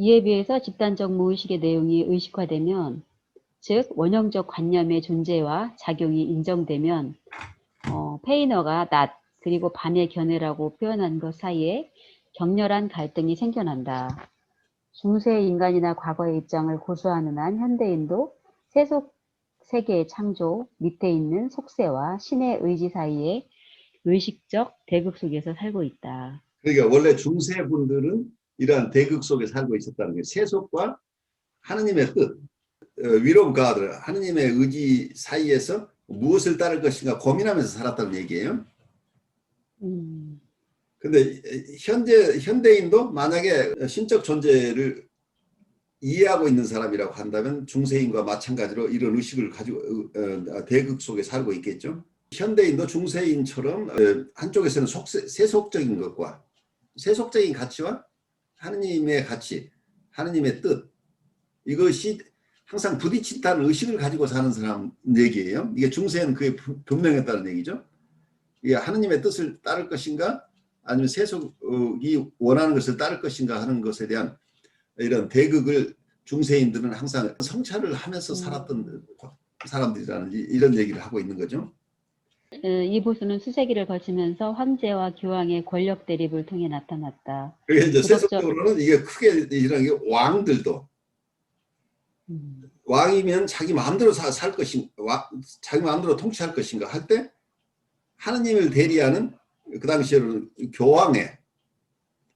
이에 비해서 집단적 무의식의 내용이 의식화되면, 즉 원형적 관념의 존재와 작용이 인정되면 페이너가 낮 그리고 밤의 견해라고 표현한 것 사이에 격렬한 갈등이 생겨난다. 중세 인간이나 과거의 입장을 고수하는 한 현대인도 세속 세계의 창조 밑에 있는 속세와 신의 의지 사이에 의식적 대극 속에서 살고 있다. 그러니까 원래 중세 분들은 이러한 대극 속에 살고 있었다는 거예요. 세속과 하느님의 뜻, will of God, 하느님의 의지 사이에서 무엇을 따를 것인가 고민하면서 살았다는 얘기예요. 근데 현대인도 만약에 신적 존재를 이해하고 있는 사람이라고 한다면 중세인과 마찬가지로 이런 의식을 가지고 대극 속에 살고 있겠죠. 현대인도 중세인처럼 한쪽에서는 세속적인 것과 세속적인 가치와 하느님의 가치, 하느님의 뜻, 이것이 항상 부딪힌다는 의식을 가지고 사는 사람 얘기예요. 이게 중세는 그게 분명했다는 얘기죠. 이게 하느님의 뜻을 따를 것인가 아니면 세속이 원하는 것을 따를 것인가 하는 것에 대한 이런 대극을 중세인들은 항상 성찰을 하면서 살았던 사람들이라는 이런 얘기를 하고 있는 거죠. 이 보수는 수세기를 거치면서 황제와 교황의 권력 대립을 통해 나타났다. 그게 이제 세속적으로는 이게 크게 이런 게 왕들도 왕이면 자기 마음대로 살 것인가, 자기 마음대로 통치할 것인가 할 때 하느님을 대리하는 그 당시에는 교황의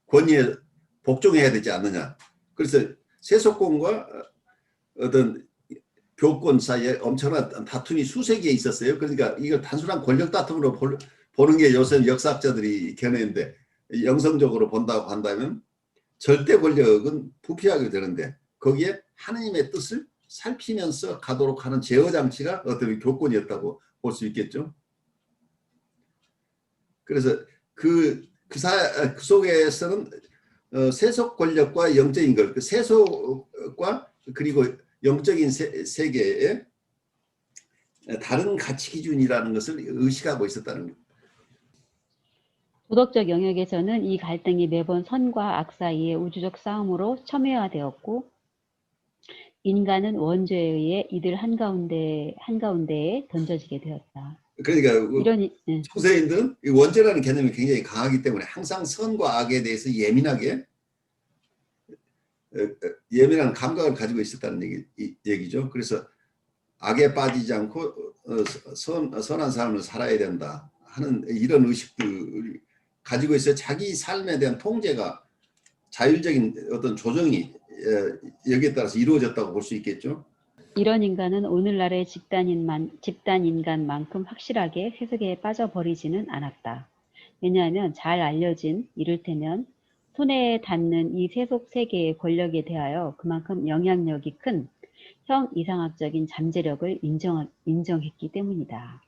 권위에 복종해야 되지 않느냐. 그래서 세속권과 어떤 교권 사이에 엄청난 다툼이 수세기에 있었어요. 그러니까 이걸 단순한 권력 다툼으로 보는 게 요새 역사학자들이 견해인데, 영성적으로 본다고 한다면 절대 권력은 부패하게 되는데 거기에 하느님의 뜻을 살피면서 가도록 하는 제어 장치가 어떤 교권이었다고 볼 수 있겠죠. 그래서 그 속에서는 세속 권력과 영적인 것, 그 세속과 그리고 영적인 세계에 다른 가치 기준이라는 것을 의식하고 있었다는 겁니다. 도덕적 영역에서는 이 갈등이 매번 선과 악 사이의 우주적 싸움으로 첨예화되었고, 인간은 원죄에 의해 이들 한가운데에 던져지게 되었다. 그러니까 중세인들은 원죄라는 개념이 굉장히 강하기 때문에 항상 선과 악에 대해서 예민한 감각을 가지고 있었다는 얘기죠. 그래서 악에 빠지지 않고 선한 삶을 살아야 된다 하는 이런 의식들을 가지고 있어야 자기 삶에 대한 통제가, 자율적인 어떤 조정이 여기에 따라서 이루어졌다고 볼 수 있겠죠. 이런 인간은 오늘날의 집단 인간만큼 확실하게 세속에 빠져버리지는 않았다. 왜냐하면 잘 알려진, 이를테면 손에 닿는 이 세속 세계의 권력에 대하여 그만큼 영향력이 큰 형 이상학적인 잠재력을 인정했기 때문이다.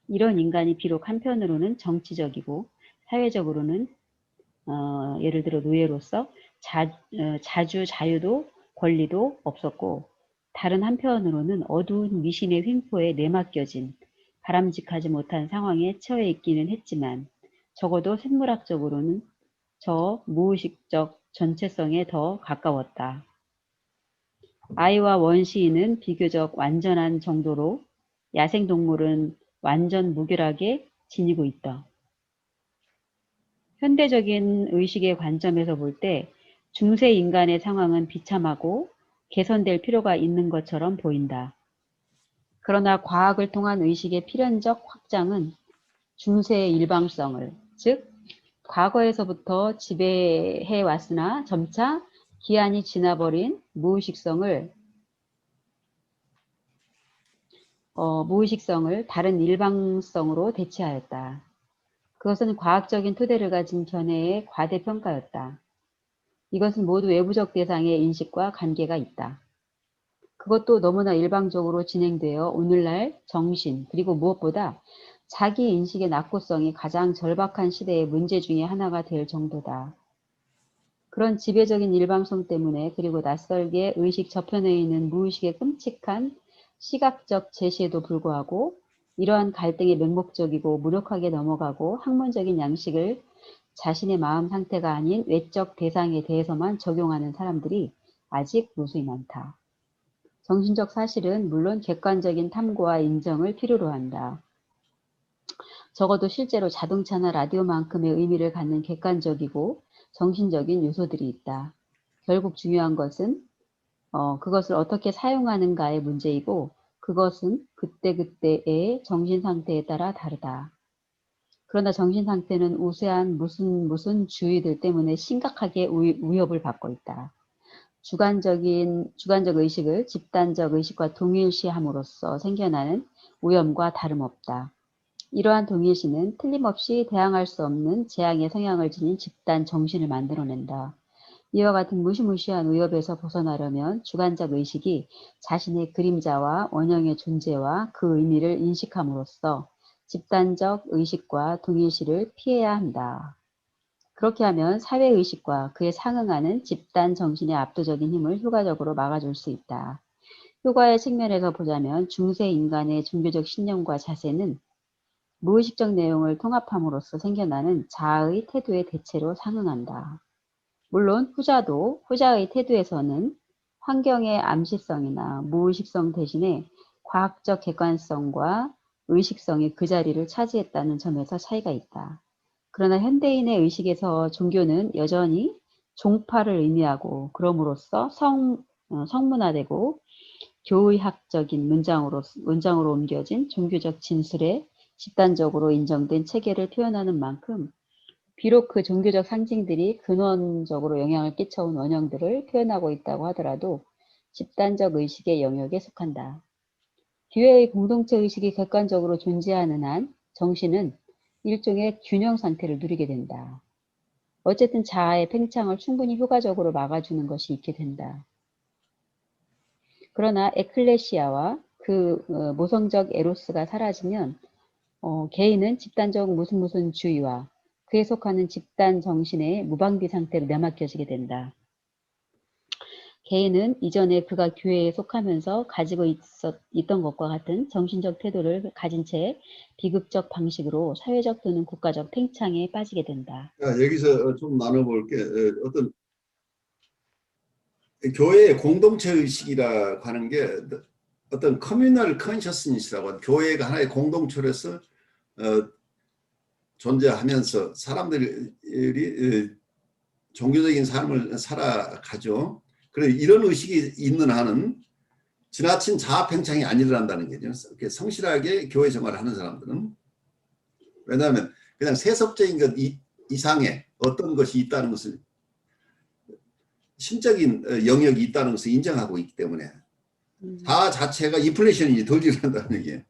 이런 인간이 비록 한편으로는 정치적이고 사회적으로는 예를 들어 노예로서 자유도 권리도 없었고, 다른 한편으로는 어두운 미신의 횡포에 내맡겨진 바람직하지 못한 상황에 처해 있기는 했지만, 적어도 생물학적으로는 저 무의식적 전체성에 더 가까웠다. 아이와 원시인은 비교적 완전한 정도로 야생동물은 완전 무결하게 지니고 있다. 현대적인 의식의 관점에서 볼 때 중세 인간의 상황은 비참하고 개선될 필요가 있는 것처럼 보인다. 그러나 과학을 통한 의식의 필연적 확장은 중세의 일방성을, 즉 과거에서부터 지배해 왔으나 점차 기한이 지나버린 무의식성을 다른 일방성으로 대체하였다. 그것은 과학적인 토대를 가진 견해의 과대평가였다. 이것은 모두 외부적 대상의 인식과 관계가 있다. 그것도 너무나 일방적으로 진행되어 오늘날 정신, 그리고 무엇보다 자기 인식의 낙고성이 가장 절박한 시대의 문제 중에 하나가 될 정도다. 그런 지배적인 일방성 때문에, 그리고 낯설게 의식 저편에 있는 무의식의 끔찍한 시각적 제시에도 불구하고 이러한 갈등이 맹목적이고 무력하게 넘어가고 학문적인 양식을 자신의 마음 상태가 아닌 외적 대상에 대해서만 적용하는 사람들이 아직 무수히 많다. 정신적 사실은 물론 객관적인 탐구와 인정을 필요로 한다. 적어도 실제로 자동차나 라디오만큼의 의미를 갖는 객관적이고 정신적인 요소들이 있다. 결국 중요한 것은 그것을 어떻게 사용하는가의 문제이고 그것은 그때그때의 정신 상태에 따라 다르다. 그러나 정신 상태는 우세한 무슨 주의들 때문에 심각하게 위협을 받고 있다. 주관적 의식을 집단적 의식과 동일시함으로써 생겨나는 오염과 다름없다. 이러한 동일시는 틀림없이 대항할 수 없는 재앙의 성향을 지닌 집단 정신을 만들어낸다. 이와 같은 무시무시한 위협에서 벗어나려면 주관적 의식이 자신의 그림자와 원형의 존재와 그 의미를 인식함으로써 집단적 의식과 동일시를 피해야 한다. 그렇게 하면 사회의식과 그에 상응하는 집단 정신의 압도적인 힘을 효과적으로 막아줄 수 있다. 효과의 측면에서 보자면 중세 인간의 종교적 신념과 자세는 무의식적 내용을 통합함으로써 생겨나는 자아의 태도의 대체로 상응한다. 물론 후자의 태도에서는 환경의 암시성이나 무의식성 대신에 과학적 객관성과 의식성이 그 자리를 차지했다는 점에서 차이가 있다. 그러나 현대인의 의식에서 종교는 여전히 종파를 의미하고 그럼으로써 성문화되고 교의학적인 문장으로 옮겨진 종교적 진술에 집단적으로 인정된 체계를 표현하는 만큼 비록 그 종교적 상징들이 근원적으로 영향을 끼쳐온 원형들을 표현하고 있다고 하더라도 집단적 의식의 영역에 속한다. 교회의 공동체 의식이 객관적으로 존재하는 한 정신은 일종의 균형 상태를 누리게 된다. 어쨌든 자아의 팽창을 충분히 효과적으로 막아주는 것이 있게 된다. 그러나 에클레시아와 그 모성적 에로스가 사라지면 개인은 집단적 무슨 주의와 그에 속하는 집단 정신의 무방비 상태로 내맡겨지게 된다. 개인은 이전에 그가 교회에 속하면서 가지고 있던 것과 같은 정신적 태도를 가진 채 비극적 방식으로 사회적 또는 국가적 팽창에 빠지게 된다. 여기서 좀 나눠볼게. 어떤 교회의 공동체 의식이라고 하는 게 어떤 커뮤널 컨셔스니스라고 하는 교회가 하나의 공동체로서 존재하면서 사람들이 종교적인 삶을 살아가죠. 그리고 이런 의식이 있는 한은 지나친 자아 팽창이 안 일어난다는 거죠. 성실하게 교회 생활을 하는 사람들은. 왜냐하면 그냥 세속적인 것 이상의 어떤 것이 있다는 것을 신적인 영역이 있다는 것을 인정하고 있기 때문에 자아 자체가 인플레이션이 덜 일어난다는 얘기예요.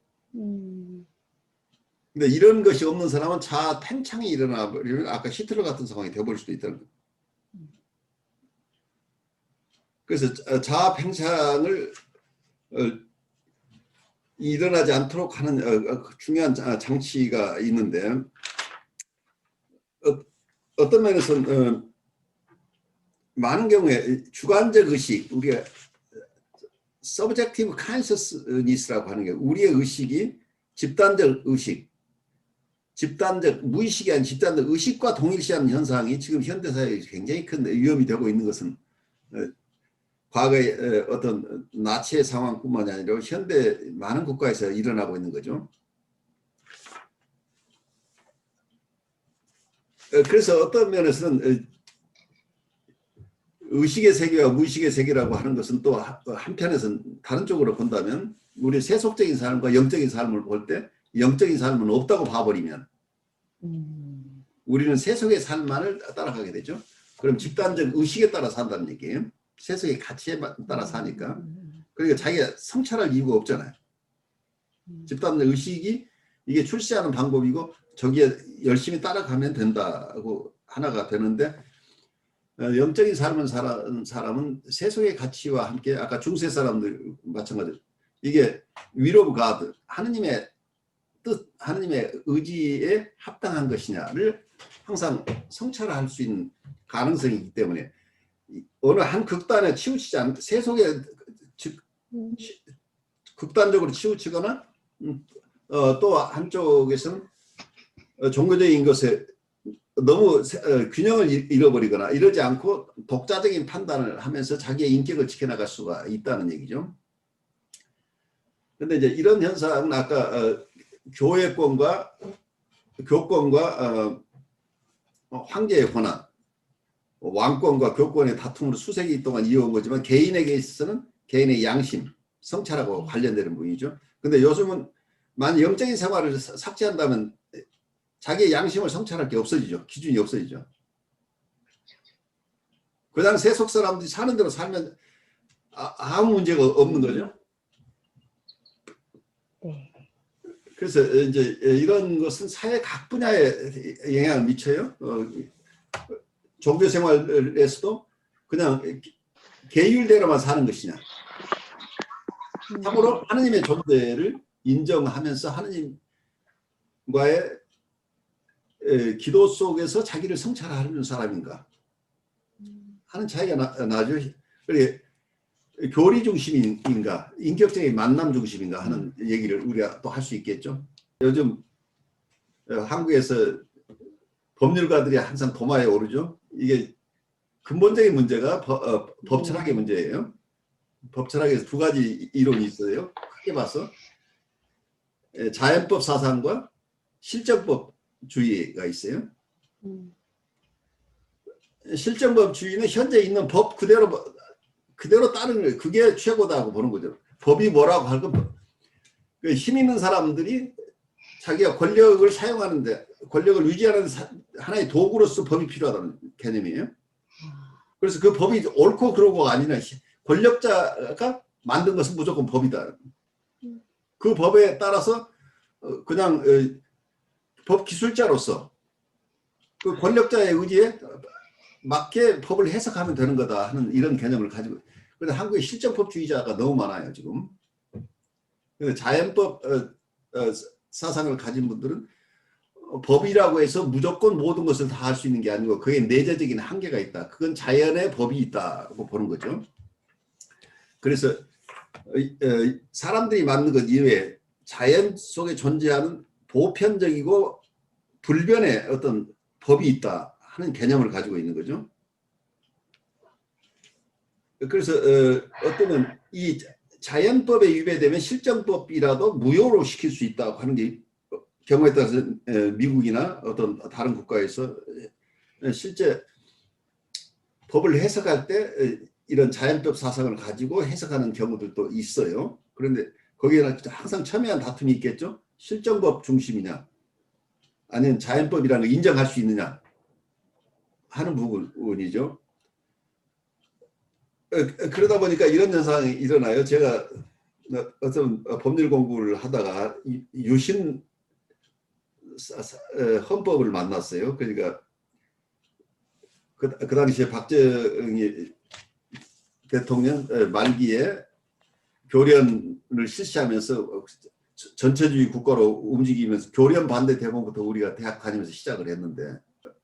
근데 이런 것이 없는 사람은 자아 팽창이 일어나 버리면 아까 히틀러 같은 상황이 되어버릴 수도 있다는 거예요. 그래서 자아 팽창을 일어나지 않도록 하는 중요한 장치가 있는데 어떤 면에서는 많은 경우에 주관적 의식, 우리가 subjective consciousness라고 하는 게 우리의 의식이 집단적 의식, 집단적 무의식이 아닌 집단적 의식과 동일시하는 현상이 지금 현대사회에 굉장히 큰 위험이 되고 있는 것은 과거의 어떤 나치의 상황뿐만이 아니라 현대 많은 국가에서 일어나고 있는 거죠. 그래서 어떤 면에서는 의식의 세계와 무의식의 세계라고 하는 것은 또 한편에서는 다른 쪽으로 본다면 우리 세속적인 삶과 영적인 삶을 볼 때 영적인 삶은 없다고 봐버리면 우리는 세속의 삶만을 따라가게 되죠. 그럼 집단적 의식에 따라 산다는 얘기예요. 세속의 가치에 따라 사니까. 그러니까 자기가 성찰할 이유가 없잖아요. 집단적 의식이 이게 출시하는 방법이고 저기에 열심히 따라가면 된다고 하나가 되는데 영적인 삶을 사는 사람은 세속의 가치와 함께 아까 중세 사람들 마찬가지로 이게 will of God, 하느님의 뜻, 하느님의 의지에 합당한 것이냐를 항상 성찰할 수 있는 가능성이 있기 때문에 어느 한 극단에 치우치지 않는 세속에 극단적으로 치우치거나 또 한쪽에서는 종교적인 것에 너무 균형을 잃어버리거나 이러지 않고 독자적인 판단을 하면서 자기의 인격을 지켜나갈 수가 있다는 얘기죠. 그런데 이제 이런 현상은 아까 교회권과 교권과 황제의 권한, 왕권과 교권의 다툼으로 수세기 동안 이어온 거지만 개인에게 있어서는 개인의 양심, 성찰하고 관련되는 부분이죠. 근데 요즘은 만약 영적인 생활을 삭제한다면 자기의 양심을 성찰할 게 없어지죠. 기준이 없어지죠. 그 당시 세속 사람들이 사는 대로 살면 아무 문제가 없는 거죠. 네. 그래서 이제 이런 것은 사회 각 분야에 영향을 미쳐요. 종교 생활에서도 그냥 계율대로만 사는 것이냐. 참으로 하느님의 존재를 인정하면서 하느님과의 기도 속에서 자기를 성찰하는 사람인가 하는 차이가 나죠. 그래 교리 중심인가 인격적인 만남 중심인가 하는 얘기를 우리가 또 할 수 있겠죠. 요즘 한국에서 법률가들이 항상 도마에 오르죠. 이게 근본적인 문제가 법철학의 문제예요. 법철학에서 두 가지 이론이 있어요. 크게 봐서 자연법 사상과 실정법주의가 있어요. 실정법주의는 현재 있는 법 그대로 따르는 거예요. 그게 최고다고 보는 거죠. 법이 뭐라고 할 건 힘 있는 사람들이 자기가 권력을 사용하는데 권력을 유지하는 하나의 도구로서 법이 필요하다는 개념이에요. 그래서 그 법이 옳고 그러고가 아니라 권력자가 만든 것은 무조건 법이다. 그 법에 따라서 그냥 법 기술자로서 그 권력자의 의지에 맞게 법을 해석하면 되는 거다 하는 이런 개념을 가지고. 그런데 한국에 실정법주의자가 너무 많아요 지금. 자연법 사상을 가진 분들은 법이라고 해서 무조건 모든 것을 다 할 수 있는 게 아니고 그게 내재적인 한계가 있다. 그건 자연의 법이 있다고 보는 거죠. 그래서 사람들이 만든 것 이외에 자연 속에 존재하는 보편적이고 불변의 어떤 법이 있다 하는 개념을 가지고 있는 거죠. 그래서 어쩌면 이 자연법에 위배되면 실정법이라도 무효로 시킬 수 있다고 하는 게 경우에 따라서 미국이나 어떤 다른 국가에서 실제 법을 해석할 때 이런 자연법 사상을 가지고 해석하는 경우들도 있어요. 그런데 거기에는 항상 첨예한 다툼이 있겠죠. 실정법 중심이냐 아니면 자연법이라는 걸 인정할 수 있느냐 하는 부분이죠. 그러다 보니까 이런 현상이 일어나요. 제가 어떤 법률 공부를 하다가 유신 헌법을 만났어요. 그러니까 그 당시에 박정희 대통령 말기에 교련을 실시하면서 전체주의 국가로 움직이면서 교련 반대 대목부터 우리가 대학 다니면서 시작을 했는데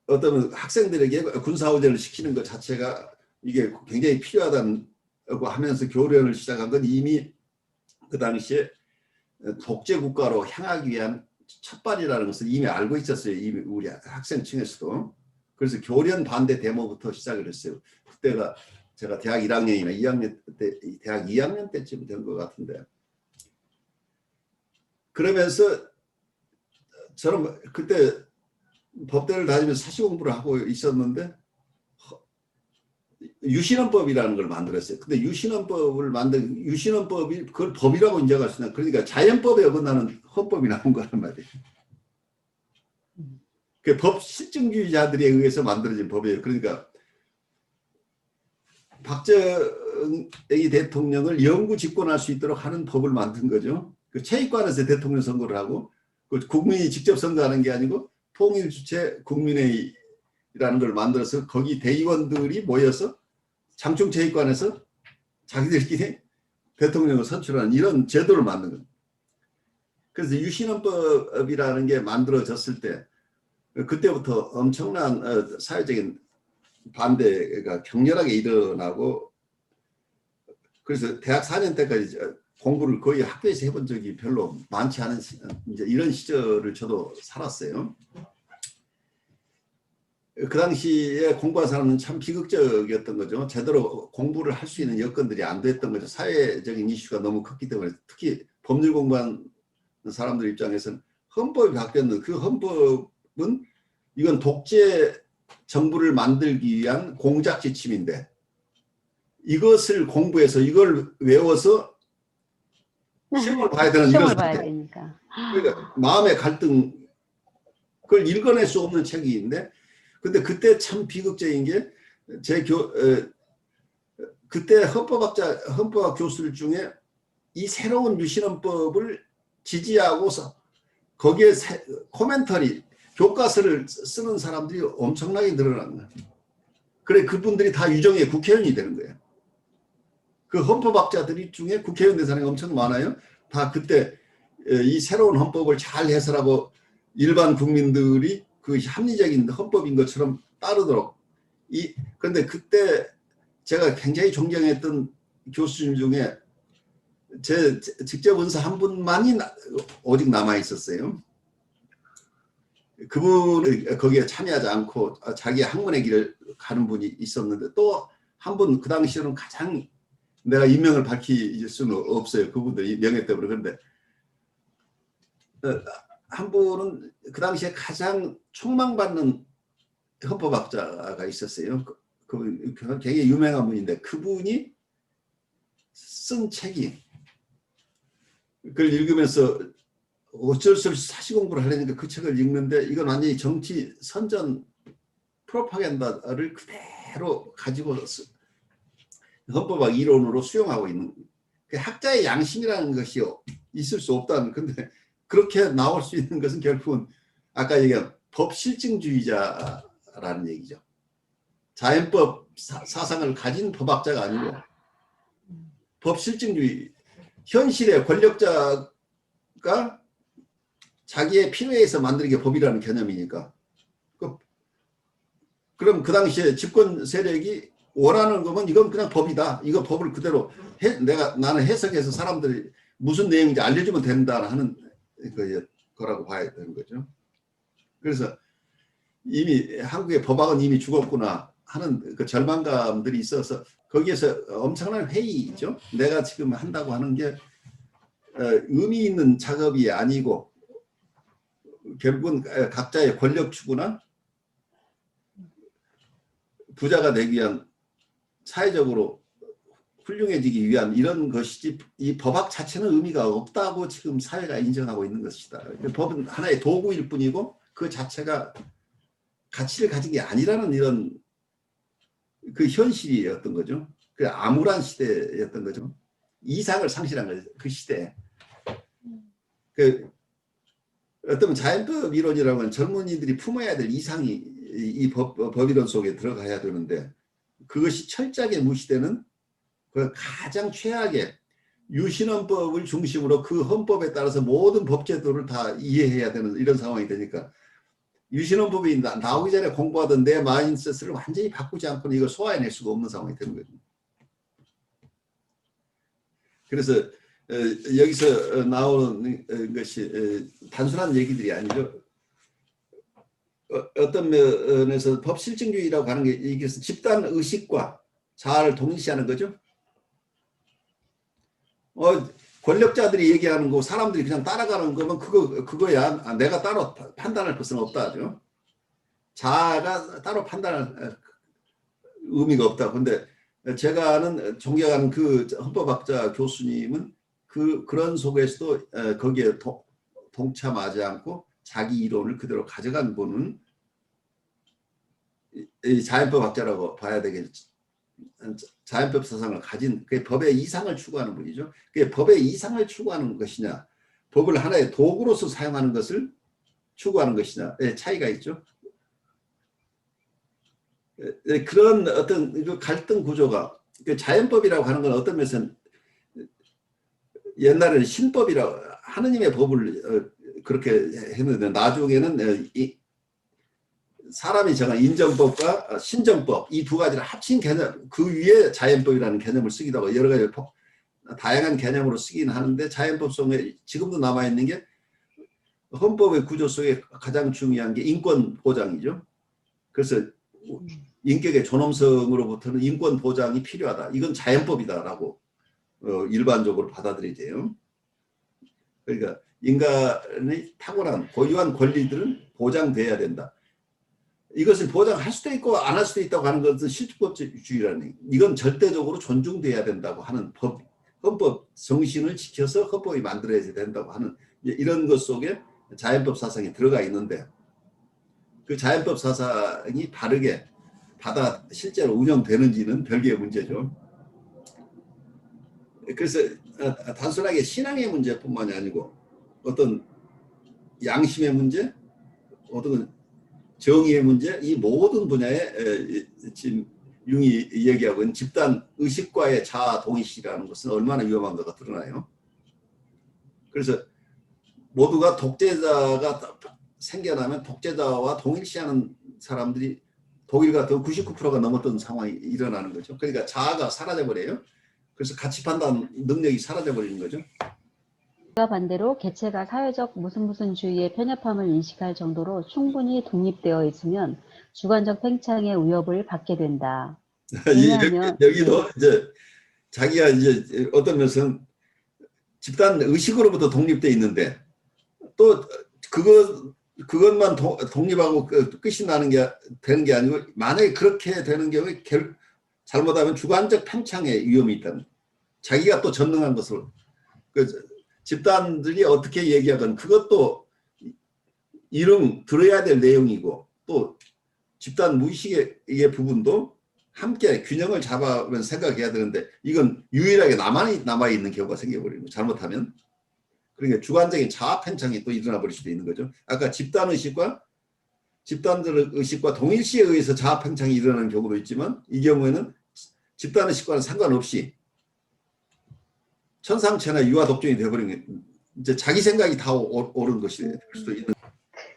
어떤 학생들에게 군사후전을 시키는 것 자체가 이게 굉장히 필요하다고 하면서 교련을 시작한 건 이미 그 당시에 독재 국가로 향하기 위한 첫발이라는 것을 이미 알고 있었어요. 이미 우리 학생층에서도. 그래서 교련 반대 데모부터 시작을 했어요. 그때가 제가 대학 1학년이나 2학년 때, 대학 2학년 때쯤 된 것 같은데. 그러면서 저는 그때 법대를 다니면서 사시 공부를 하고 있었는데 유신헌법이라는 걸 만들었어요. 근데 유신헌법을 만든 유신헌법이 그걸 법이라고 인정할 수 있나? 그러니까 자연법에 어긋나는 헌법이 나온 거란 말이에요. 그 법 실증주의자들에 의해서 만들어진 법이에요. 그러니까 박정희 대통령을 영구 집권할 수 있도록 하는 법을 만든 거죠. 그 체육관에서 대통령 선거를 하고 그 국민이 직접 선거하는 게 아니고 통일 주체 국민회의라는 걸 만들어서 거기 대의원들이 모여서 장충체육관에서 자기들끼리 대통령을 선출하는 이런 제도를 만든 거예요. 그래서 유신헌법이라는 게 만들어졌을 때 그때부터 엄청난 사회적인 반대가 격렬하게 일어나고 그래서 대학 4년 때까지 공부를 거의 학교에서 해본 적이 별로 많지 않은 이제 이런 시절을 저도 살았어요. 그 당시에 공부한 사람은 참 비극적이었던 거죠. 제대로 공부를 할 수 있는 여건들이 안 됐던 거죠. 사회적인 이슈가 너무 컸기 때문에 특히 법률 공부한 사람들 입장에서는 헌법이 바뀌었는데 그 헌법은 이건 독재 정부를 만들기 위한 공작 지침인데 이것을 공부해서 이걸 외워서 시험을 봐야 되는 이런 시험을 봐야 상태. 되니까. 그러니까 마음의 갈등 그걸 읽어낼 수 없는 책인데 근데 그때 참 비극적인 게 그때 헌법학 교수들 중에 이 새로운 유신헌법을 지지하고서 거기에 코멘터리 교과서를 쓰는 사람들이 엄청나게 늘어난 거예요. 그래 그분들이 다 유정의 국회의원이 되는 거예요. 그 헌법학자들이 중에 국회의원 된 사람이 엄청 많아요. 다 그때 이 새로운 헌법을 잘 해설하고 일반 국민들이 그 합리적인 헌법인 것처럼 따르도록 그런데 그때 제가 굉장히 존경했던 교수님 중에 제 직접 은사 한 분만이 오직 남아 있었어요. 그분은 거기에 참여하지 않고 자기 학문의 길을 가는 분이 있었는데 또 한 분 그 당시에는 가장 내가 인명을 밝힐 수는 없어요. 그분들 명예 때문에. 그런데 한 분은 그 당시에 가장 촉망받는 헌법학자가 있었어요. 그 굉장히 유명한 분인데 그분이 쓴 책이 그걸 읽으면서 어쩔 수 없이 사시 공부를 하려니까 그 책을 읽는데 이건 완전히 정치 선전 프로파간다를 그대로 가지고 헌법학 이론으로 수용하고 있는 학자의 양심이라는 것이 있을 수 없다는 근데 그렇게 나올 수 있는 것은 결국은 아까 얘기한 법실증주의자라는 얘기죠. 자연법 사상을 가진 법학자가 아니고 법실증주의 현실의 권력자가 자기의 필요에 의해서 만드는 게 법이라는 개념이니까 그럼 그 당시에 집권 세력이 원하는 거면 이건 그냥 법이다. 이거 법을 그대로 나는 해석해서 사람들이 무슨 내용인지 알려주면 된다 하는 거라고 봐야 되는 거죠. 그래서 이미 한국의 법학은 이미 죽었구나 하는 그 절망감들이 있어서 거기에서 엄청난 회의죠. 내가 지금 한다고 하는 게 의미 있는 작업이 아니고 결국은 각자의 권력 추구나 부자가 되기 위한 사회적으로 훌륭해지기 위한 이런 것이지 이 법학 자체는 의미가 없다고 지금 사회가 인정하고 있는 것이다. 법은 하나의 도구일 뿐이고 그 자체가 가치를 가진 게 아니라는 이런 그 현실이었던 거죠. 그 암울한 시대였던 거죠. 이상을 상실한 거죠. 그 시대에. 그 어떤 자연법 이론이라면 젊은이들이 품어야 될 이상이 이 법이론 속에 들어가야 되는데 그것이 철저하게 무시되는 그 가장 최악의 유신헌법을 중심으로 그 헌법에 따라서 모든 법제도를 다 이해해야 되는 이런 상황이 되니까 유신헌법이 나오기 전에 공부하던 내 마인드셋을 완전히 바꾸지 않고는 이걸 소화해낼 수가 없는 상황이 되는 거죠. 그래서 여기서 나오는 것이 단순한 얘기들이 아니죠. 어떤 면에서 법실증주의라고 하는 게 이것은 집단 의식과 자아를 동일시하는 거죠. 권력자들이 얘기하는 거 사람들이 그냥 따라가는 거면 그거야 내가 따로 판단할 것은 없다죠. 자아가 따로 판단할 의미가 없다. 근데 제가 아는 존경하는 그 헌법학자 교수님은 그런 속에서도 거기에 동참하지 않고 자기 이론을 그대로 가져간 분은 이 자연법학자라고 봐야 되겠죠. 자연법 사상을 가진 그 법의 이상을 추구하는 분이죠. 그 법의 이상을 추구하는 것이냐, 법을 하나의 도구로서 사용하는 것을 추구하는 것이냐의 차이가 있죠. 그런 어떤 갈등 구조가 자연법이라고 하는 건 어떤 면에서는 옛날에는 신법이라고 하느님의 법을 그렇게 했는데 나중에는 사람이 정한 인정법과 신정법 이 두 가지를 합친 개념 그 위에 자연법이라는 개념을 쓰기도 하고 여러 가지 다양한 개념으로 쓰긴 하는데 자연법 속에 지금도 남아있는 게 헌법의 구조 속에 가장 중요한 게 인권 보장이죠. 그래서 인격의 존엄성으로부터는 인권 보장이 필요하다. 이건 자연법이다라고 일반적으로 받아들여져요. 그러니까 인간의 탁월한 고유한 권리들은 보장돼야 된다. 이것을 보장할 수도 있고 안 할 수도 있다고 하는 것은 실주법주의라는, 이건 절대적으로 존중돼야 된다고 하는 헌법 정신을 지켜서 헌법이 만들어야 된다고 하는 이런 것 속에 자연법 사상이 들어가 있는데, 그 자연법 사상이 바르게 실제로 운영되는지는 별개의 문제죠. 그래서 단순하게 신앙의 문제뿐만이 아니고 어떤 양심의 문제, 어떤 정의의 문제, 이 모든 분야에 지금 융이 얘기하고 있는 집단 의식과의 자아 동일시라는 것은 얼마나 위험한가가 드러나요. 그래서 모두가 독재자가 생겨나면 독재자와 동일시하는 사람들이 독일 같은 99%가 넘었던 상황이 일어나는 거죠. 그러니까 자아가 사라져버려요. 그래서 가치 판단 능력이 사라져버리는 거죠. 그와 반대로 개체가 사회적 무슨주의의 편협함을 인식할 정도로 충분히 독립되어 있으면 주관적 팽창의 위협을 받게 된다. 왜냐하면 여기도 이제 자기가 이제 어떤 면에서는 집단 의식으로부터 독립돼 있는데 또 그것만 독립하고 끝이 나는 게 되는 게 아니고, 만약에 그렇게 되는 경우에 잘못하면 주관적 팽창의 위험이 있다는, 자기가 또 전능한 것으로 집단들이 어떻게 얘기하건 그것도 들어야 될 내용이고, 또 집단 무의식의 부분도 함께 균형을 잡아면서 생각해야 되는데, 이건 유일하게 나만이 남아있는 경우가 생겨버리는 거예요. 잘못하면. 그러니까 주관적인 자아 팽창이 또 일어나 버릴 수도 있는 거죠. 아까 집단들의 의식과 동일시에 의해서 자아 팽창이 일어나는 경우도 있지만, 이 경우에는 집단의식과는 상관없이 천상천하 유아 독존이 되어버리는, 이제 자기 생각이 다 옳은 것이 될 수도 있는.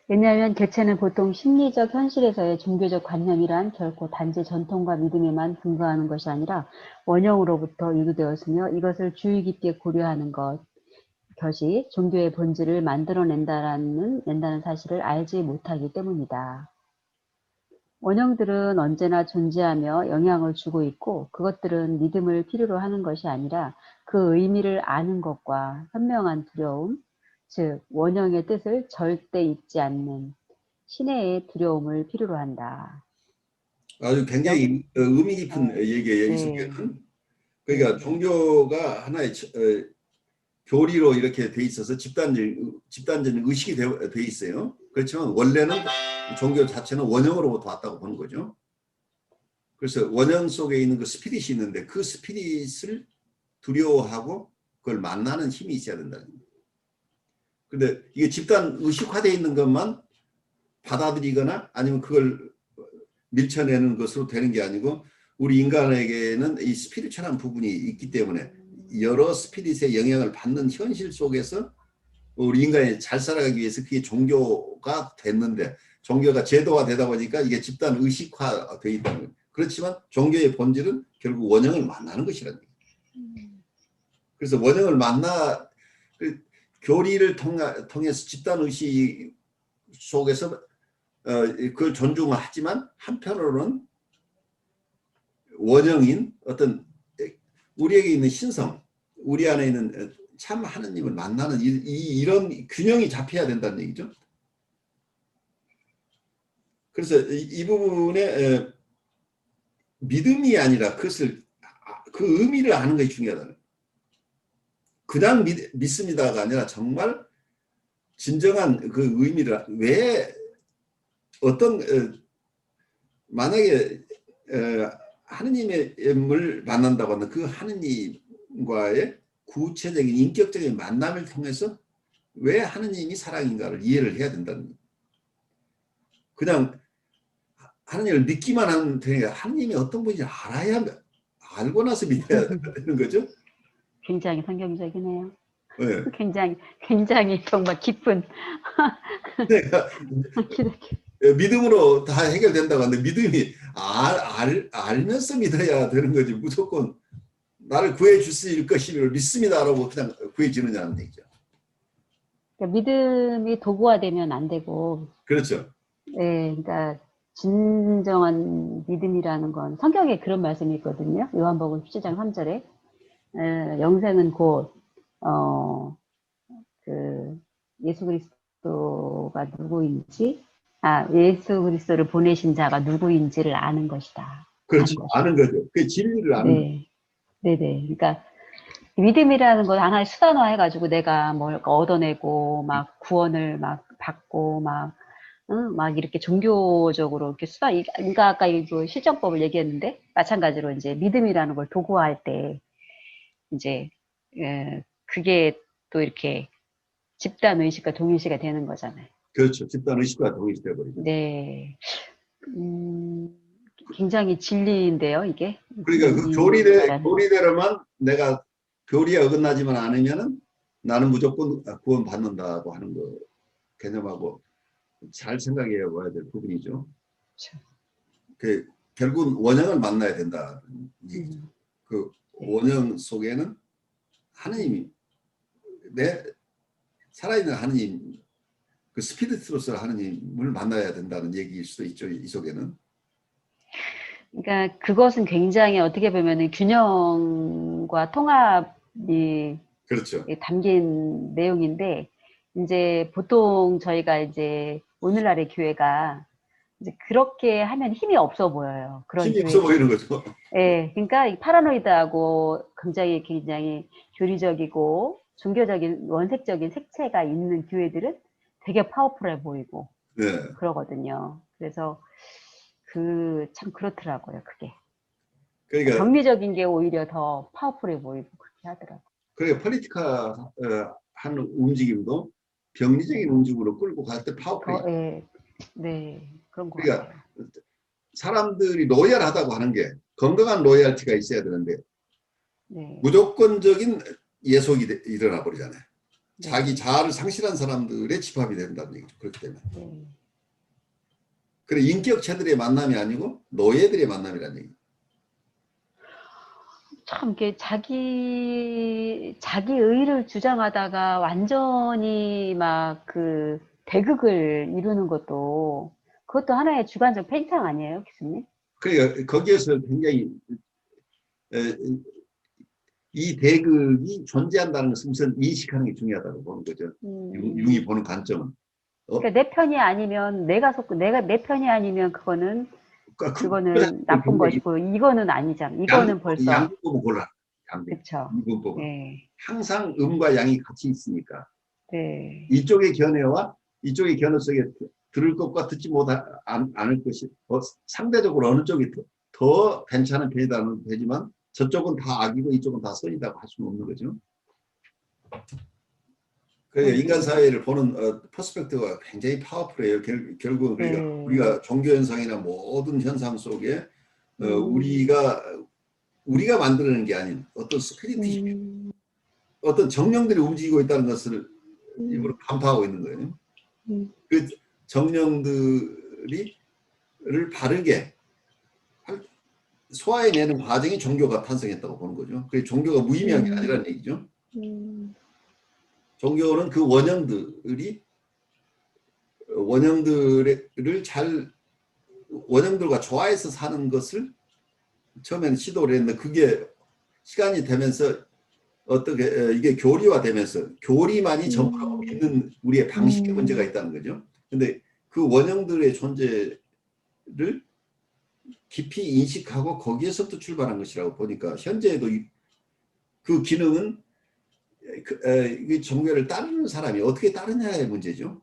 왜냐하면 개체는 보통 심리적 현실에서의 종교적 관념이란 결코 단지 전통과 믿음에만 근거하는 것이 아니라 원형으로부터 유도되었으며, 이것을 주의 깊게 고려하는 것이 종교의 본질을 만들어낸다는 사실을 알지 못하기 때문이다. 원형들은 언제나 존재하며 영향을 주고 있고, 그것들은 믿음을 필요로 하는 것이 아니라 그 의미를 아는 것과 현명한 두려움, 즉 원형의 뜻을 절대 잊지 않는 신의 두려움을 필요로 한다. 아주 굉장히 의미 깊은 얘기예요, 이 속에는. 그러니까 종교가 하나의 교리로 이렇게 돼 있어서 집단적인 의식이 돼 있어요. 그렇지만 원래는 종교 자체는 원형으로부터 왔다고 보는 거죠. 그래서 원형 속에 있는 그 스피릿이 있는데, 그 스피릿을 두려워하고 그걸 만나는 힘이 있어야 된다는 거예요. 근데 이게 집단 의식화되어 있는 것만 받아들이거나 아니면 그걸 밀쳐내는 것으로 되는 게 아니고, 우리 인간에게는 이 스피리추얼한 부분이 있기 때문에 여러 스피릿의 영향을 받는 현실 속에서 우리 인간이 잘 살아가기 위해서 그게 종교가 됐는데, 종교가 제도화 되다 보니까 이게 집단 의식화되어 있다는 거예요. 그렇지만 종교의 본질은 결국 원형을 만나는 것이라는 거예요. 그래서 원형을 교리를 통해서 집단 의식 속에서 그걸 존중하지만, 한편으로는 원형인 어떤 우리에게 있는 신성, 우리 안에 있는 참 하느님을 만나는 이런 균형이 잡혀야 된다는 얘기죠. 그래서 이 부분에 믿음이 아니라 그 의미를 아는 것이 중요하다. 그냥 믿습니다가 아니라 정말 진정한 그 의미를, 왜 어떤 만약에 하느님을 만난다고 하면 그 하느님과의 구체적인 인격적인 만남을 통해서 왜 하느님이 사랑인가를 이해를 해야 된다는 거예요. 그냥 하느님을 믿기만 하면 되니까 하느님이 어떤 분인지 알고 나서 믿어야 되는 거죠. 굉장히 성경적이네요. 네. 굉장히 정말 깊은. 그러니까 믿음으로 다 해결된다고 하는데, 믿음이 알면서 믿어야 되는 거지. 무조건 나를 구해 주실 것임을 믿습니다라고 그냥 구해지느냐는 얘기죠. 그러니까 믿음이 도구화되면 안 되고. 그렇죠. 네, 그러니까 진정한 믿음이라는 건 성경에 그런 말씀이 있거든요. 요한복음 17장 3절에 영생은 곧 그 예수 그리스도가 누구인지 예수 그리스도를 보내신 자가 누구인지를 아는 것이다. 아는 그렇죠. 것이다. 아는 거죠. 그 진리를 아는 거죠. 네, 네네. 그러니까 믿음이라는 걸 하나의 수단화해가지고 내가 뭘 얻어내고 막 구원을 막 받고 막 응? 막 이렇게 종교적으로 이렇게 그러니까 아까 그 실정법을 얘기했는데 마찬가지로 이제 믿음이라는 걸 도구화할 때 이제 그게 또 이렇게 집단 의식과 동일시가 되는 거잖아요. 그렇죠. 집단 의식과 동일시 되어버리죠. 네, 굉장히 진리인데요, 이게 그러니까 그 이 말하는. 교리대로만 내가 교리에 어긋나지만 않으면은 나는 무조건 구원 받는다고 하는 거 개념하고 잘 생각해 봐야 될 부분이죠. 그렇죠. 그 결국은 원형을 만나야 된다는 얘기죠. 그 네. 원형 속에는 하느님이 내 살아있는 하느님, 그 스피릿으로서 하느님을 만나야 된다는 얘기일 수도 있죠. 이 속에는. 그러니까 그것은 굉장히 어떻게 보면은 균형과 통합이 그렇죠. 담긴 내용인데 이제 보통 저희가 이제 오늘날의 교회가 이제 그렇게 하면 힘이 없어 보여요. 그런 힘이 없어 보이는 교회들이. 거죠. 예, 그러니까 이 파라노이드하고 굉장히 교리적이고 종교적인 원색적인 색채가 있는 교회들은 되게 파워풀해 보이고 네. 그러거든요. 그래서 참 그렇더라고요, 그게. 그러니까 병리적인 게 오히려 더 파워풀해 보이고 그렇게 하더라고요. 그러니까 폴리티카 하는 움직임도 병리적인 네. 움직임으로 끌고 갈 때 파워풀이. 예, 네, 그런 것 그러니까 같아요. 사람들이 로열하다고 하는 게 건강한 로열티가 있어야 되는데 네, 무조건적인 예속이 일어나 버리잖아요. 자기 네, 자아를 상실한 사람들의 집합이 된다는 얘기죠. 그렇기 때문에. 네. 그래 인격체들의 만남이 아니고 노예들의 만남이라는 얘기죠. 참, 이게 자기 의를 주장하다가 완전히 막 대극을 이루는 그것도 하나의 주관적 팽창 아니에요, 교수님? 그러니까 거기에서 굉장히 이 대극이 존재한다는 것을 우선 인식하는 게 중요하다고 보는 거죠. 융이 보는 관점은. 그러니까 내 편이 아니면 내 편이 아니면 그러니까 그거는 나쁜 굉장히 것이고, 이거는 아니잖아. 이거는 벌써, 양분법을 골라. 양분. 그쵸. 이분법은. 네, 항상 음과 양이 같이 있으니까 네. 이쪽의 견해와 이쪽의 견해 속에 들을 것과 듣지 않을 것이 상대적으로 어느 쪽이 더 괜찮은 편이라는 되지만 저쪽은 다 악이고 이쪽은 다 선이라고 할 수는 없는 거죠. 그러니까 인간 사회를 보는 퍼스펙티브가 굉장히 파워풀해요. 결국은 그러니까 네. 우리가 종교 현상이나 모든 현상 속에 음, 우리가 만들어내는 게 아닌 어떤 스피릿이 음, 어떤 정령들이 움직이고 있다는 것을 음, 일부러 간파하고 있는 거예요. 음, 그 정령들이 바르게 소화해내는 과정이 종교가 탄생했다고 보는 거죠. 그 종교가 무의미한 게 음, 아니라는 얘기죠. 음, 종교는 그 원형들을 원형들과 조화해서 사는 것을 처음에는 시도를 했는데 그게 시간이 되면서 어떻게 이게 교리화되면서 교리만이 전부라고 음, 믿는 우리의 방식의 문제가 음, 있다는 거죠. 근데 그 원형들의 존재를 깊이 인식하고 거기에서부터 출발한 것이라고 보니까 현재에도 그 기능은 종교를 따르는 사람이 어떻게 따르냐의 문제죠.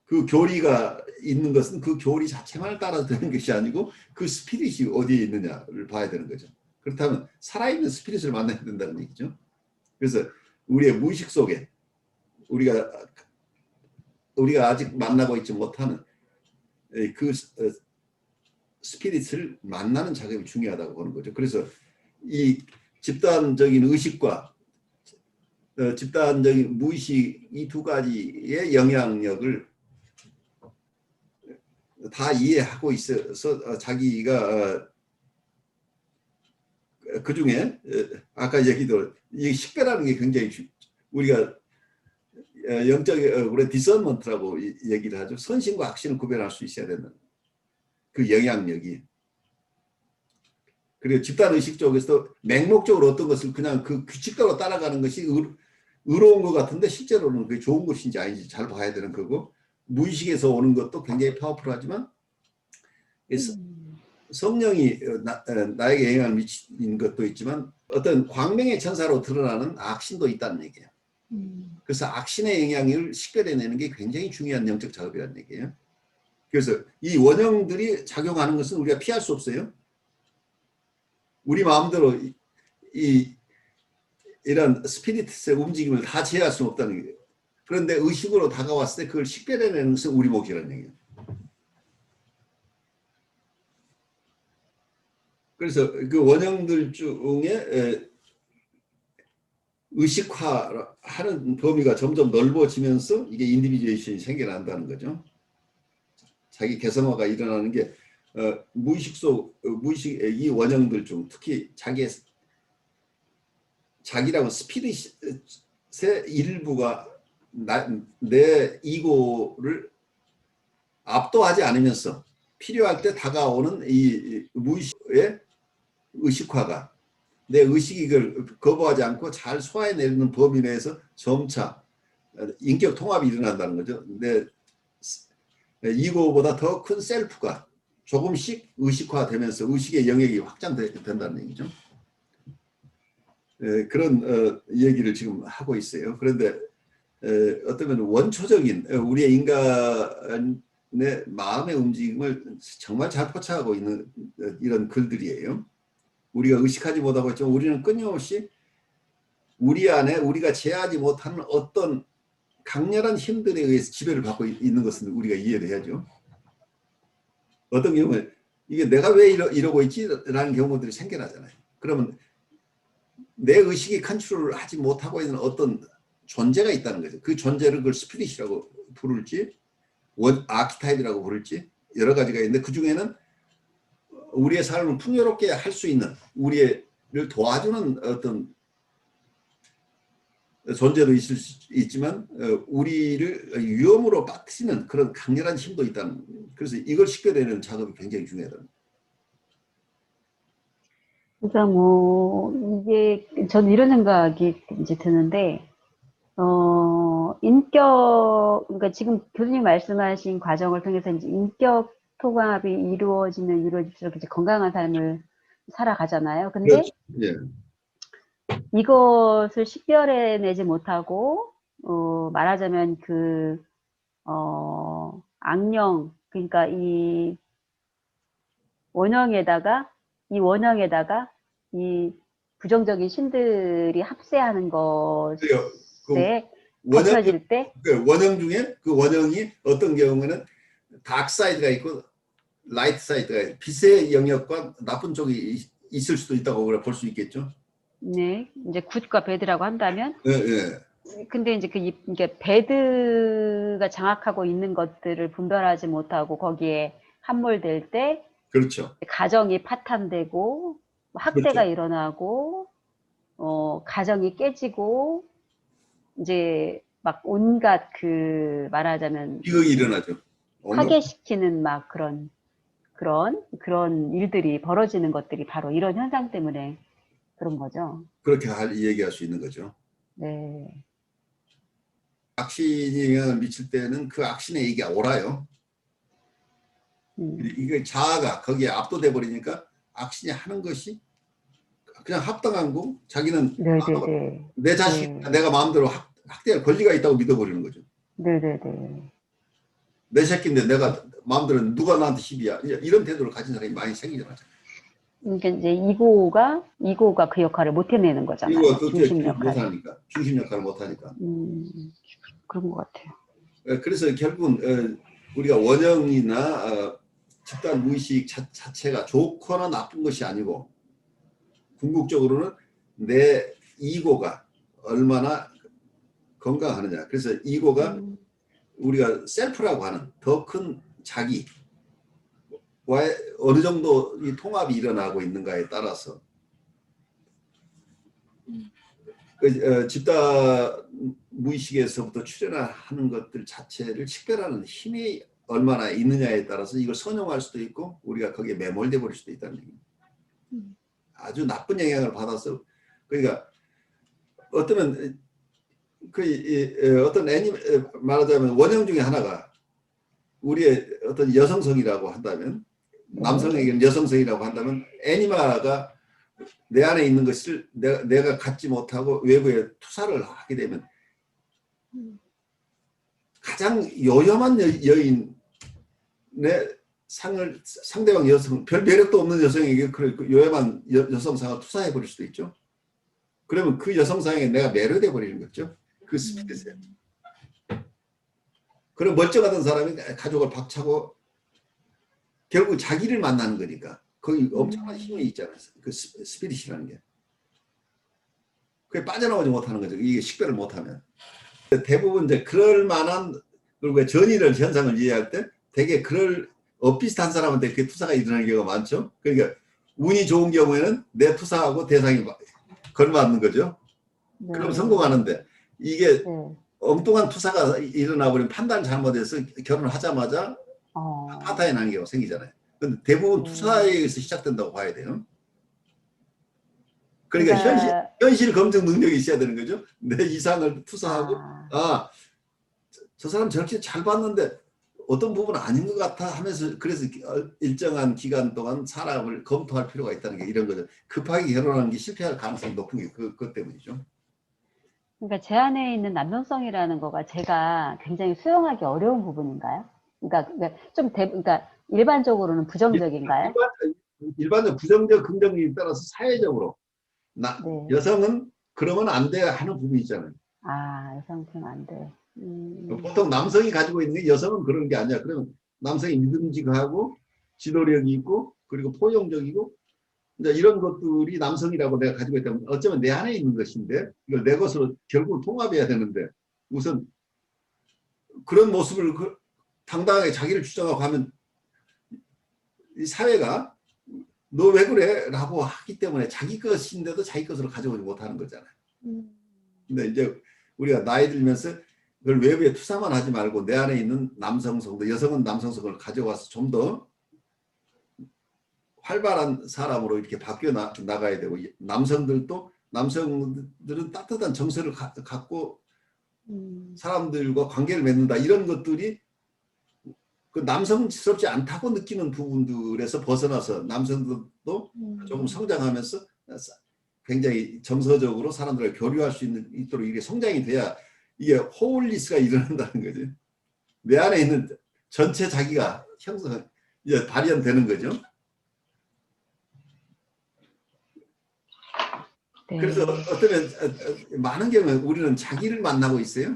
그 교리가 있는 것은 그 교리 자체만을 따라서 되는 것이 아니고 그 스피릿이 어디에 있느냐를 봐야 되는 거죠. 그렇다면 살아있는 스피릿을 만나야 된다는 얘기죠. 그래서 우리의 무의식 속에 우리가 아직 만나고 있지 못하는 그 스피릿을 만나는 작업이 중요하다고 보는 거죠. 그래서 이 집단적인 의식과 집단적인 무의식 이 두 가지의 영향력을 다 이해하고 있어서 자기가 그 중에 아까 얘기도 이 식별하는 게 굉장히 우리가 영적 우리 디선먼트라고 얘기를 하죠. 선신과 악신을 구별할 수 있어야 된다. 그 영향력이. 그리고 집단의식 쪽에서 맹목적으로 어떤 것을 그냥 그 규칙대로 따라가는 것이 의로운 것 같은데 실제로는 그게 좋은 것인지 아닌지 잘 봐야 되는 거고, 무의식에서 오는 것도 굉장히 파워풀하지만 성령이 나에게 영향을 미치는 것도 있지만 어떤 광명의 천사로 드러나는 악신도 있다는 얘기예요. 그래서 악신의 영향을 식별해내는 게 굉장히 중요한 영적 작업이라는 얘기예요. 그래서 이 원형들이 작용하는 것은 우리가 피할 수 없어요. 우리 마음대로 이런 스피릿의 움직임을 다 제어할 수는 없다는 얘기예요. 그런데 의식으로 다가왔을 때 그걸 식별해내는 것은 우리 몫이라는 얘기예요. 그래서 그 원형들 중에 의식화하는 범위가 점점 넓어지면서 이게 인디비주에이션이 생겨난다는 거죠. 자기 개성화가 일어나는 게 무의식 이 원형들 중 특히 자기라고 스피릿의 일부가 내 이고를 압도하지 않으면서 필요할 때 다가오는 이 무의식의 의식화가 내 의식이 이걸 거부하지 않고 잘 소화해내는 범위 내에서 점차 인격 통합이 일어난다는 거죠. 내 이고보다 더 큰 셀프가 조금씩 의식화되면서 의식의 영역이 확장된다는 얘기죠. 그런 얘기를 지금 하고 있어요. 그런데 어쩌면 원초적인 우리의 인간의 마음의 움직임을 정말 잘 포착하고 있는 이런 글들이에요. 우리가 의식하지 못하고 있지만 우리는 끊임없이 우리 안에 우리가 제어하지 못하는 어떤 강렬한 힘들에 의해서 지배를 받고 있는 것을 우리가 이해를 해야죠. 어떤 경우에 이게 내가 왜 이러고 있지? 라는 경우들이 생겨나잖아요. 그러면 내 의식이 컨트롤을 하지 못하고 있는 어떤 존재가 있다는 거죠. 그 존재를 그걸 스피릿이라고 부를지 아키타입이라고 부를지 여러 가지가 있는데 그 중에는 우리의 삶을 풍요롭게 할 수 있는 우리를 도와주는 어떤 존재도 있을 수 있지만 우리를 위험으로 빠뜨리는 그런 강렬한 힘도 있다는. 그래서 이걸 식별해내는 작업이 굉장히 중요하다. 그러니까 뭐 이게 저는 이런 생각이 이제 드는데 그러니까 지금 교수님 말씀하신 과정을 통해서 이제 인격 통합이 이루어질수록 이제 건강한 삶을 살아가잖아요. 근데 그렇죠. 예. 이것을 식별해내지 못하고 말하자면 악령, 그러니까 이 원형에다가 이 부정적인 신들이 합세하는 것에 갇혀질 때 원형 중에 그 원형이 어떤 경우에는 다크 사이드가 있고 라이트 사이드가 있고 빛의 영역과 나쁜 쪽이 있을 수도 있다고 볼 수 있겠죠. 네, 이제 굿과 배드라고 한다면, 예. 근데 이제 이게 배드가 장악하고 있는 것들을 분별하지 못하고 거기에 함몰될 때, 그렇죠. 가정이 파탄되고 학대가 그렇죠. 일어나고 가정이 깨지고 이제 막 온갖 말하자면 비극이 일어나죠. 파괴시키는 막 그런 일들이 벌어지는 것들이 바로 이런 현상 때문에 그런 거죠. 그렇게 얘기할 수 있는 거죠. 네. 악신이 영향을 미칠 때는 그 악신의 얘기가 옳아요. 이게 자아가 거기에 압도돼 버리니까 악신이 하는 것이 그냥 합당한 거, 자기는 네네네. 내 자식, 네. 내가 마음대로 학대할 권리가 있다고 믿어버리는 거죠. 네네네. 내 새끼인데 내가 마음대로 누가 나한테 시비야. 이런 태도를 가진 사람이 많이 생기잖아요. 그러니까 이제 이고가 그 역할을 못 해내는 거잖아요. 중심 역할을. 못하니까. 중심 역할을 못하니까. 그런 것 같아요. 그래서 결국은 우리가 원형이나 집단 무의식 자체가 좋거나 나쁜 것이 아니고 궁극적으로는 내 이고가 얼마나 건강하느냐. 그래서 이고가 우리가 셀프라고 하는 더 큰 자기와의 어느 정도 이 통합이 일어나고 있는가에 따라서 집단 무의식에서부터 출현하는 것들 자체를 식별하는 힘이 얼마나 있느냐에 따라서 이걸 선용할 수도 있고 우리가 거기에 매몰돼 버릴 수도 있다는 얘기입니다. 아주 나쁜 영향을 받아서 그러니까 어쩌면 어떤 애니 말하자면 원형 중에 하나가 우리의 어떤 여성성이라고 한다면 남성에게는 여성성이라고 한다면 애니마가 내 안에 있는 것을 내가 갖지 못하고 외부에 투사를 하게 되면 가장 요염한 여인의 상을 상대방 여성 별 매력도 없는 여성에게 그 요염한 여성상을 투사해 버릴 수도 있죠. 그러면 그 여성상에 내가 매료돼 버리는 거죠. 그 스피드에. 그럼 멀쩡하던 사람이 가족을 박차고 결국 자기를 만나는 거니까 거기 엄청난 힘이 있잖아요. 그 스피릿이라는 게. 그게 빠져나오지 못하는 거죠. 이게 식별을 못하면. 대부분 이제 그럴 만한 그리고 전이를 현상을 이해할 때 되게 그럴 비슷한 사람한테 그 투사가 일어나는 경우가 많죠. 그러니까 운이 좋은 경우에는 내 투사하고 대상이 걸맞는 거죠. 네. 그럼 성공하는데 이게 네. 엉뚱한 투사가 일어나 버리면 판단을 잘못해서 결혼을 하자마자 파타에 나는 경우가 생기잖아요. 근데 대부분 투사에서 시작된다고 봐야 돼요. 그러니까 현실 검증 능력이 있어야 되는 거죠. 내 이상을 투사하고 저 사람 저렇게 잘 봤는데 어떤 부분은 아닌 것 같아 하면서 그래서 일정한 기간 동안 사람을 검토할 필요가 있다는 게 이런 거죠. 급하게 결혼하는 게 실패할 가능성이 높은 게 그것 때문이죠. 그러니까 제 안에 있는 남성성이라는 거가 제가 굉장히 수용하기 어려운 부분인가요? 그러니까 그러니까 일반적으로는 부정적인가요? 일반적 부정적 긍정에 따라서 사회적으로 네. 여성은 그러면 안 돼 하는 부분이 있잖아요. 여성은 안 돼. 보통 남성이 가지고 있는 게 여성은 그런 게 아니야. 그러면 남성이 믿음직하고 지도력이 있고 그리고 포용적이고 이제 이런 것들이 남성이라고 내가 가지고 있다면 어쩌면 내 안에 있는 것인데 이걸 내 것으로 결국 통합해야 되는데 우선 그런 모습을 당당하게 자기를 주장하고 하면 이 사회가 너 왜 그래? 라고 하기 때문에 자기 것인데도 자기 것으로 가져오지 못하는 거잖아요. 근데 이제 우리가 나이 들면서 그걸 외부에 투사만 하지 말고 내 안에 있는 남성성도 여성은 남성성을 가져와서 좀 더 활발한 사람으로 이렇게 바뀌어 나가야 되고 남성들은 따뜻한 정서를 갖고 사람들과 관계를 맺는다 이런 것들이 그 남성스럽지 않다고 느끼는 부분들에서 벗어나서 남성들도 조금 성장하면서 굉장히 정서적으로 사람들과 교류할 수 있도록 이게 성장이 돼야 이게 호울리스가 일어난다는 거죠. 내 안에 있는 전체 자기가 발현되는 거죠. 네. 그래서 어쩌면 많은 경우에 우리는 자기를 만나고 있어요.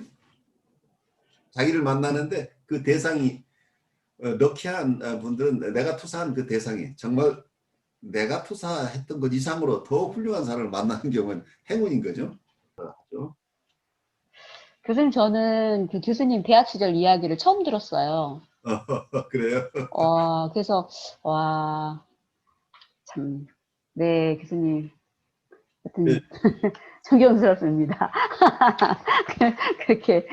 자기를 만나는데 그 대상이 럭키한 분들은 내가 투사한 그 대상이 정말 내가 투사했던 것 이상으로 더 훌륭한 사람을 만나는 경우는 행운인 거죠. 교수님, 저는 그 교수님 대학 시절 이야기를 처음 들었어요. 그래요? 그래서, 참, 네, 교수님. 하여튼, 네. 존경스럽습니다. 그렇게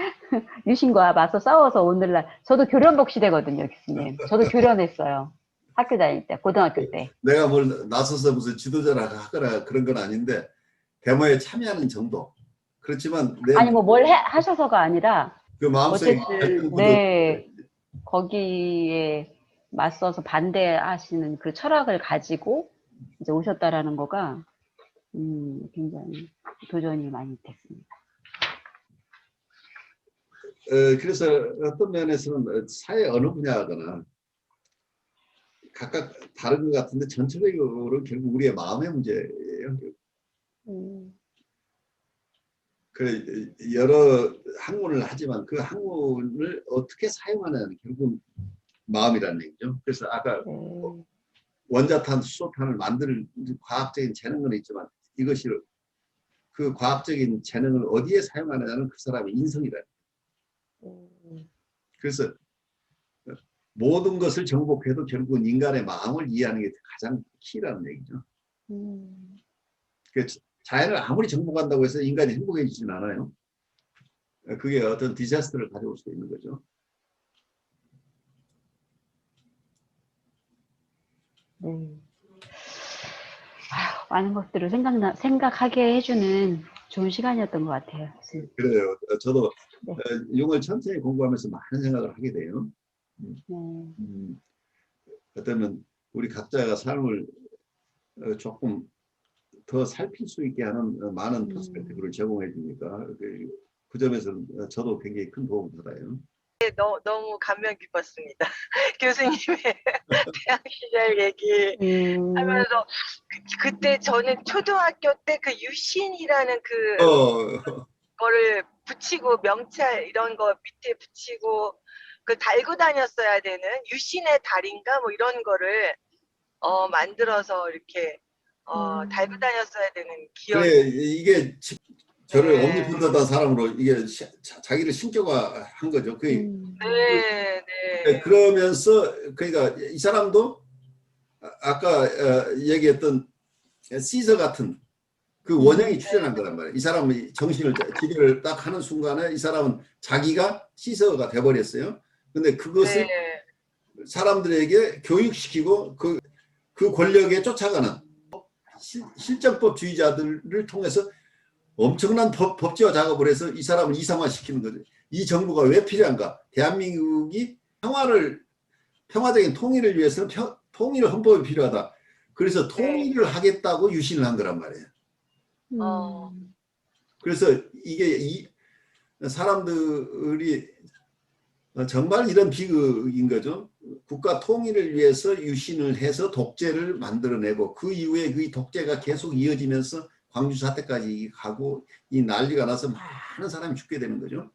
유신과 맞서 싸워서 오늘날, 저도 교련복 시대거든요, 교수님. 저도 교련했어요. 학교 다닐 때, 고등학교 때. 내가 뭘 나서서 무슨 지도자라 하거나 그런 건 아닌데, 데모에 참여하는 정도. 그렇지만, 아니, 뭘 하셔서가 아니라, 그 마음속에 어쨌든, 네, 거기에 맞서서 반대하시는 그 철학을 가지고 이제 오셨다라는 거가, 굉장히 도전이 많이 됐습니다. 그래서 어떤 면에서는 사회 어느 분야거나 각각 다른 것 같은데 전체적으로 결국 우리의 마음의 문제예요. 그 여러 학문을 하지만 그 학문을 어떻게 사용하느냐는 결국 마음이라는 얘기죠. 그래서 아까 원자탄, 수소탄을 만들 과학적인 재능은 있지만 이것이 그 과학적인 재능을 어디에 사용하느냐는 그 사람의 인성이다. 그래서 모든 것을 정복해도 결국은 인간의 마음을 이해하는 게 가장 키라는 얘기죠. 자연을 아무리 정복한다고 해서 인간이 행복해지지는 않아요. 그게 어떤 디자스터를 가져올 수도 있는 거죠. 많은 것들을 생각하게 해주는 좋은 시간이었던 것 같아요. 그래요. 저도 네. 용어를 천천히 공부하면서 많은 생각을 하게 돼요. 네. 어쩌면 우리 각자가 삶을 조금 더 살필 수 있게 하는 많은 퍼스펙티브를 제공해 주니까 그 점에서 저도 굉장히 큰 도움을 받아요. 너무 감명 깊었습니다. 교수님의 대학 시절 얘기하면서 그때 저는 초등학교 때 그 유신이라는 거를 붙이고 명찰 이런 거 밑에 붙이고 그 달고 다녔어야 되는 유신의 달인가 뭐 이런 거를 만들어서 이렇게 달고 다녔어야 되는 기억이. 그래, 이게 저를 네. 엄니펀드한 사람으로 이게 자기를 신격화한 거죠. 네, 네. 그러면서 그러니까 이 사람도 아까 얘기했던 시저 같은 그 원형이 출현한 거란 말이에요. 이 사람이 정신을 지배를 딱 하는 순간에 이 사람은 자기가 시저가 돼버렸어요. 근데 그것을 네. 사람들에게 교육시키고 그 권력에 쫓아가는 실정법주의자들을 통해서 엄청난 법제화 작업을 해서 이 사람을 이상화시키는 거죠. 이 정부가 왜 필요한가? 대한민국이 평화적인 통일을 위해서는 통일 헌법이 필요하다. 그래서 통일을 하겠다고 유신을 한 거란 말이에요. 그래서 이게 사람들이 정말 이런 비극인 거죠. 국가 통일을 위해서 유신을 해서 독재를 만들어내고 그 이후에 그 독재가 계속 이어지면서 광주 사태까지 가고 이 난리가 나서 많은 사람이 죽게 되는 거죠.